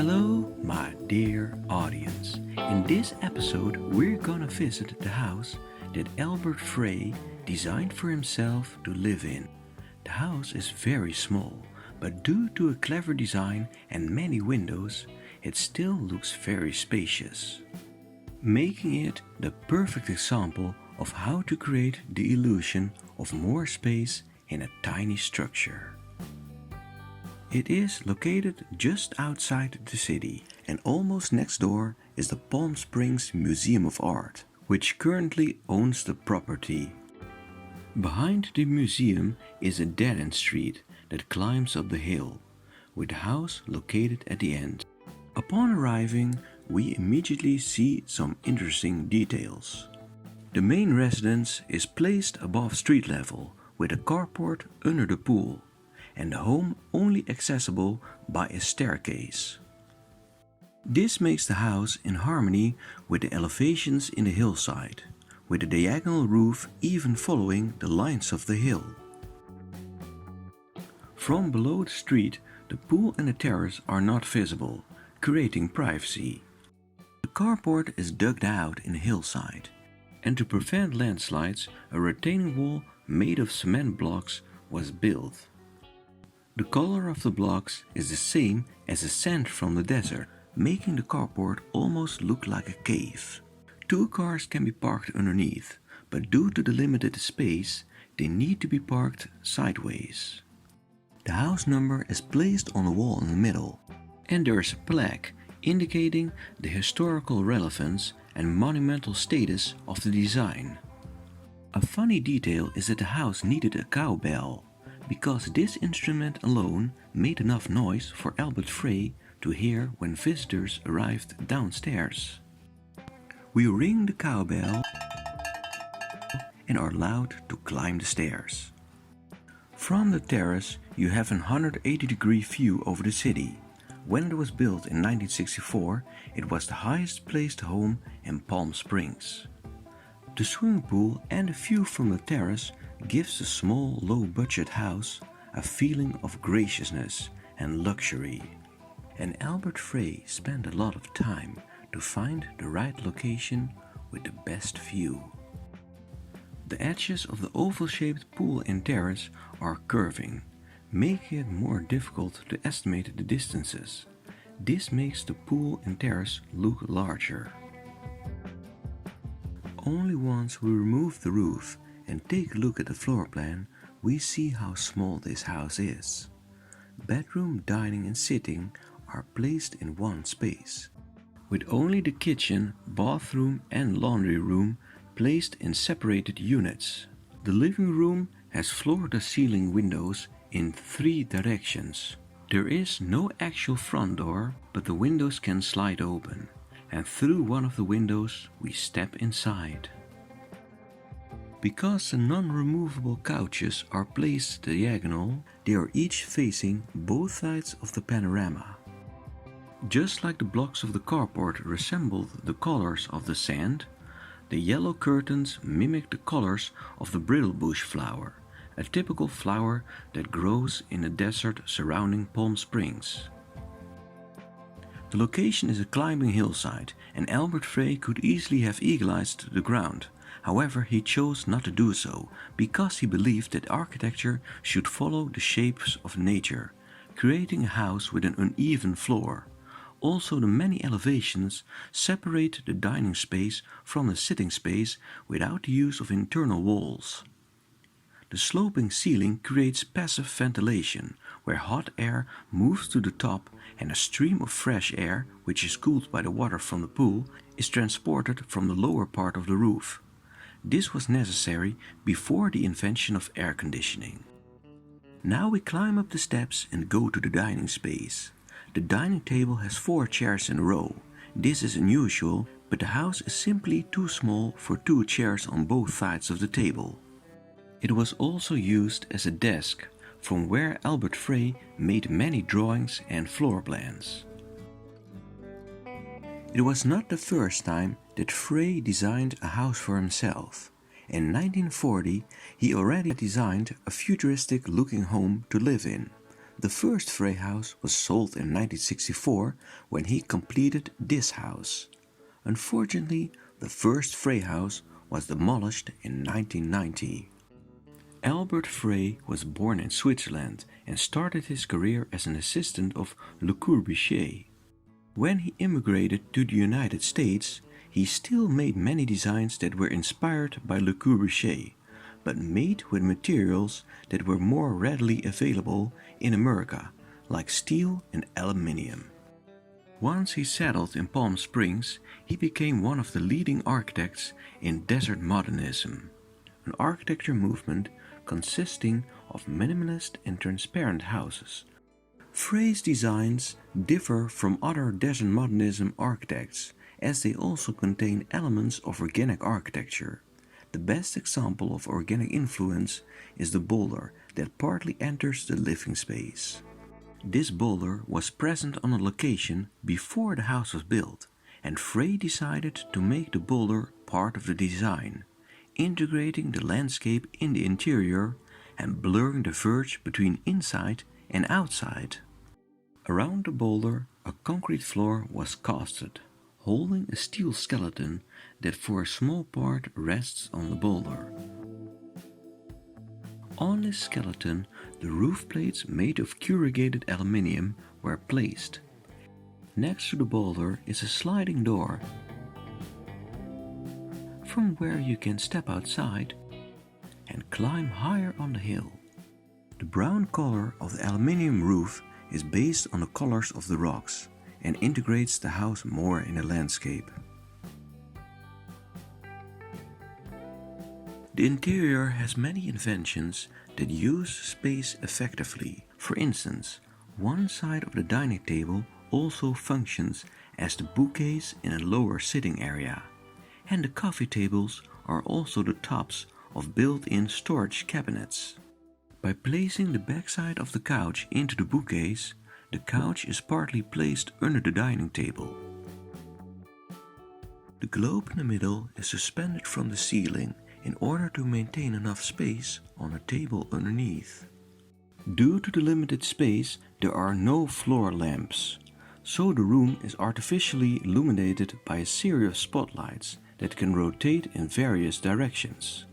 Hello, my dear audience. In this episode, we're gonna visit the house that Albert Frey designed for himself to live in. The house is very small, but due to a clever design and many windows, it still looks very spacious, making it the perfect example of how to create the illusion of more space in a tiny structure. It is located just outside the city, and almost next door is the Palm Springs Museum of Art, which currently owns the property. Behind the museum is a dead-end street that climbs up the hill, with the house located at the end. Upon arriving, we immediately see some interesting details. The main residence is placed above street level, with a carport under the pool, and the home only accessible by a staircase. This makes the house in harmony with the elevations in the hillside, with a diagonal roof even following the lines of the hill. From below the street, the pool and the terrace are not visible, creating privacy. The carport is dug out in the hillside, and to prevent landslides, a retaining wall made of cement blocks was built. The color of the blocks is the same as the sand from the desert, making the carport almost look like a cave. 2 cars can be parked underneath, but due to the limited space, they need to be parked sideways. The house number is placed on the wall in the middle, and there is a plaque indicating the historical relevance and monumental status of the design. A funny detail is that the house needed a cowbell, because this instrument alone made enough noise for Albert Frey to hear when visitors arrived downstairs. We ring the cowbell and are allowed to climb the stairs. From the terrace you have a 180-degree view over the city. When it was built in 1964, it was the highest placed home in Palm Springs. The swimming pool and the view from the terrace gives the small, low-budget house a feeling of graciousness and luxury. And Albert Frey spent a lot of time to find the right location with the best view. The edges of the oval-shaped pool and terrace are curving, making it more difficult to estimate the distances. This makes the pool and terrace look larger. Only once we remove the roof and take a look at the floor plan, we see how small this house is. Bedroom, dining and sitting are placed in one space, with only the kitchen, bathroom and laundry room placed in separated units. The living room has floor-to-ceiling windows in 3 directions. There is no actual front door, but the windows can slide open, and through one of the windows we step inside. Because the non-removable couches are placed diagonal, they are each facing both sides of the panorama. Just like the blocks of the carport resembled the colors of the sand, the yellow curtains mimic the colors of the brittlebush flower, a typical flower that grows in the desert surrounding Palm Springs. The location is a climbing hillside, and Albert Frey could easily have eagle-eyed the ground. However, he chose not to do so, because he believed that architecture should follow the shapes of nature, creating a house with an uneven floor. Also, the many elevations separate the dining space from the sitting space without the use of internal walls. The sloping ceiling creates passive ventilation, where hot air moves to the top and a stream of fresh air, which is cooled by the water from the pool, is transported from the lower part of the roof. This was necessary before the invention of air conditioning. Now we climb up the steps and go to the dining space. The dining table has 4 chairs in a row. This is unusual, but the house is simply too small for 2 chairs on both sides of the table. It was also used as a desk, from where Albert Frey made many drawings and floor plans. It was not the first time that Frey designed a house for himself. In 1940, he already designed a futuristic-looking home to live in, The first Frey house was sold in 1964 when he completed this house. Unfortunately, the first Frey house was demolished in 1990. Albert Frey was born in Switzerland and started his career as an assistant of Le Corbusier. When he immigrated to the United States, he still made many designs that were inspired by Le Corbusier, but made with materials that were more readily available in America, like steel and aluminium. Once he settled in Palm Springs, he became one of the leading architects in desert modernism, an architecture movement consisting of minimalist and transparent houses. Frey's designs differ from other desert modernism architects, as they also contain elements of organic architecture. The best example of organic influence is the boulder that partly enters the living space. This boulder was present on a location before the house was built, and Frey decided to make the boulder part of the design, integrating the landscape in the interior and blurring the verge between inside and outside. Around the boulder, a concrete floor was casted, holding a steel skeleton that for a small part rests on the boulder. On this skeleton, the roof plates made of corrugated aluminium were placed. Next to the boulder is a sliding door, from where you can step outside and climb higher on the hill. The brown color of the aluminium roof is based on the colors of the rocks and integrates the house more in the landscape. The interior has many inventions that use space effectively. For instance, one side of the dining table also functions as the bookcase in a lower sitting area, and the coffee tables are also the tops of built-in storage cabinets. By placing the backside of the couch into the bookcase, the couch is partly placed under the dining table. The globe in the middle is suspended from the ceiling in order to maintain enough space on a table underneath. Due to the limited space, there are no floor lamps, so the room is artificially illuminated by a series of spotlights that can rotate in various directions.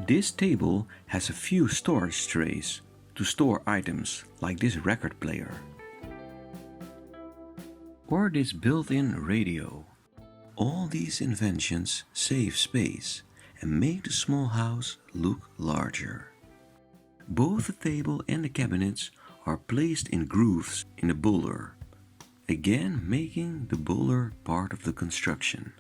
This table has a few storage trays to store items like this record player or this built-in radio. All these inventions save space and make the small house look larger. Both the table and the cabinets are placed in grooves in the boulder, again making the boulder part of the construction.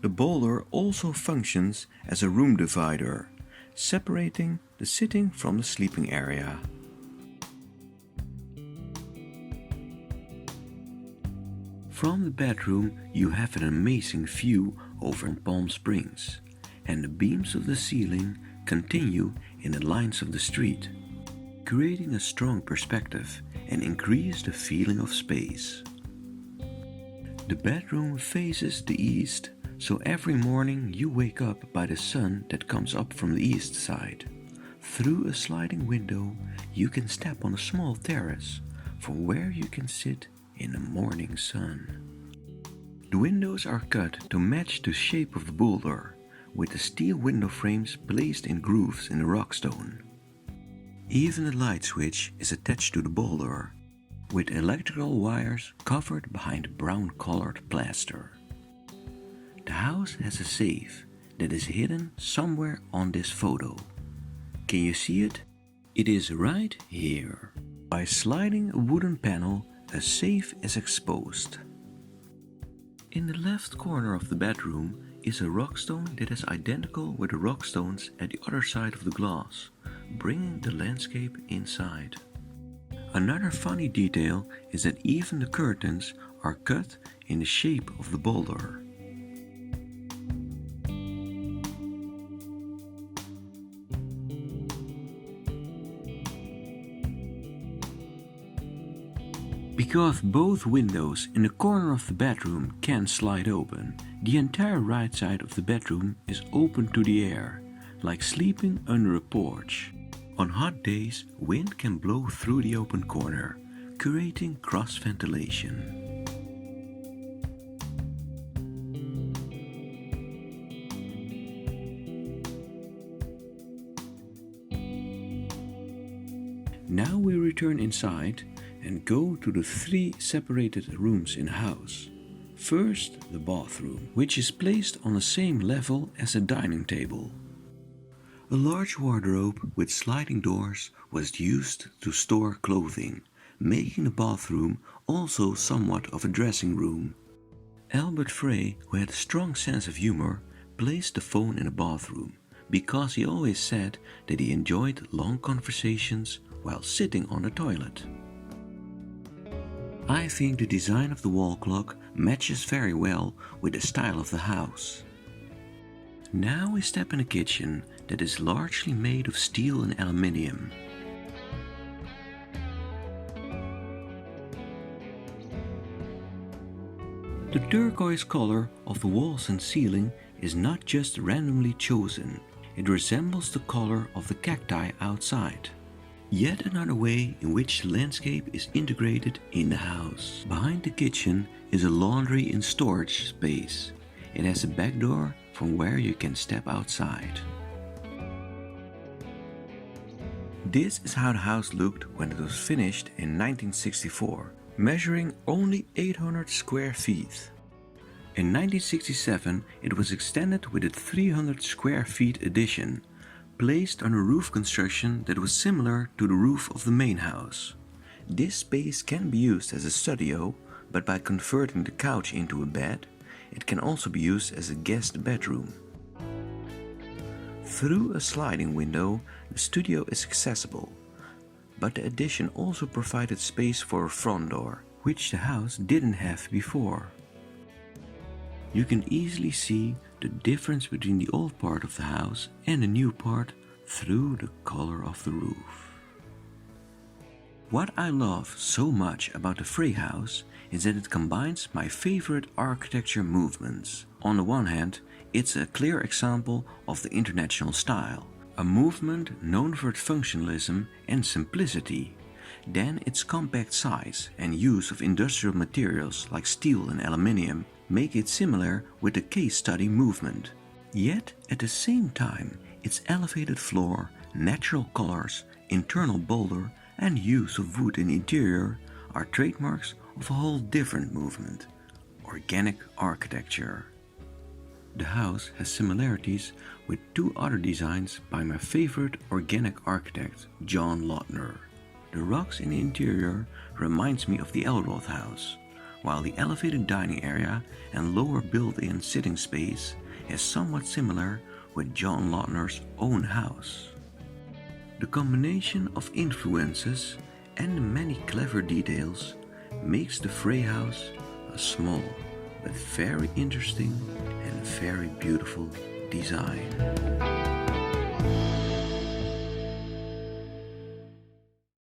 The boulder also functions as a room divider, separating the sitting from the sleeping area. From the bedroom you have an amazing view over Palm Springs, and the beams of the ceiling continue in the lines of the street, creating a strong perspective and increase the feeling of space. The bedroom faces the east, so every morning you wake up by the sun that comes up from the east side. Through a sliding window you can step on a small terrace from where you can sit in the morning sun. The windows are cut to match the shape of the boulder, with the steel window frames placed in grooves in the rockstone. Even the light switch is attached to the boulder, with electrical wires covered behind brown-colored plaster. The house has a safe that is hidden somewhere on this photo. Can you see it? It is right here. By sliding a wooden panel, a safe is exposed. In the left corner of the bedroom is a rockstone that is identical with the rockstones at the other side of the glass, bringing the landscape inside. Another funny detail is that even the curtains are cut in the shape of the boulder. Because both windows in the corner of the bedroom can slide open, the entire right side of the bedroom is open to the air, like sleeping under a porch. On hot days, wind can blow through the open corner, creating cross ventilation. Now we return inside and go to the 3 separated rooms in the house. First, the bathroom, which is placed on the same level as a dining table. A large wardrobe with sliding doors was used to store clothing, making the bathroom also somewhat of a dressing room. Albert Frey, who had a strong sense of humor, placed the phone in the bathroom because he always said that he enjoyed long conversations while sitting on the toilet. I think the design of the wall clock matches very well with the style of the house. Now we step in a kitchen that is largely made of steel and aluminium. The turquoise color of the walls and ceiling is not just randomly chosen, it resembles the color of the cacti outside. Yet another way in which the landscape is integrated in the house. Behind the kitchen is a laundry and storage space. It has a back door from where you can step outside. This is how the house looked when it was finished in 1964, measuring only 800 square feet. In 1967 it was extended with a 300 square feet addition, placed on a roof construction that was similar to the roof of the main house. This space can be used as a studio, but by converting the couch into a bed, it can also be used as a guest bedroom. Through a sliding window, the studio is accessible, but the addition also provided space for a front door, which the house didn't have before. You can easily see the difference between the old part of the house and the new part through the color of the roof. What I love so much about the Frey House is that it combines my favorite architecture movements. On the one hand, it's a clear example of the international style, a movement known for its functionalism and simplicity. Then its compact size and use of industrial materials like steel and aluminium make it similar with the case study movement. Yet at the same time, its elevated floor, natural colors, internal boulder and use of wood in the interior are trademarks of a whole different movement, organic architecture. The house has similarities with 2 other designs by my favorite organic architect, John Lautner. The rocks in the interior reminds me of the Elroth house, while the elevated dining area and lower built-in sitting space is somewhat similar with John Lautner's own house. The combination of influences and the many clever details makes the Frey House a small but very interesting and very beautiful design.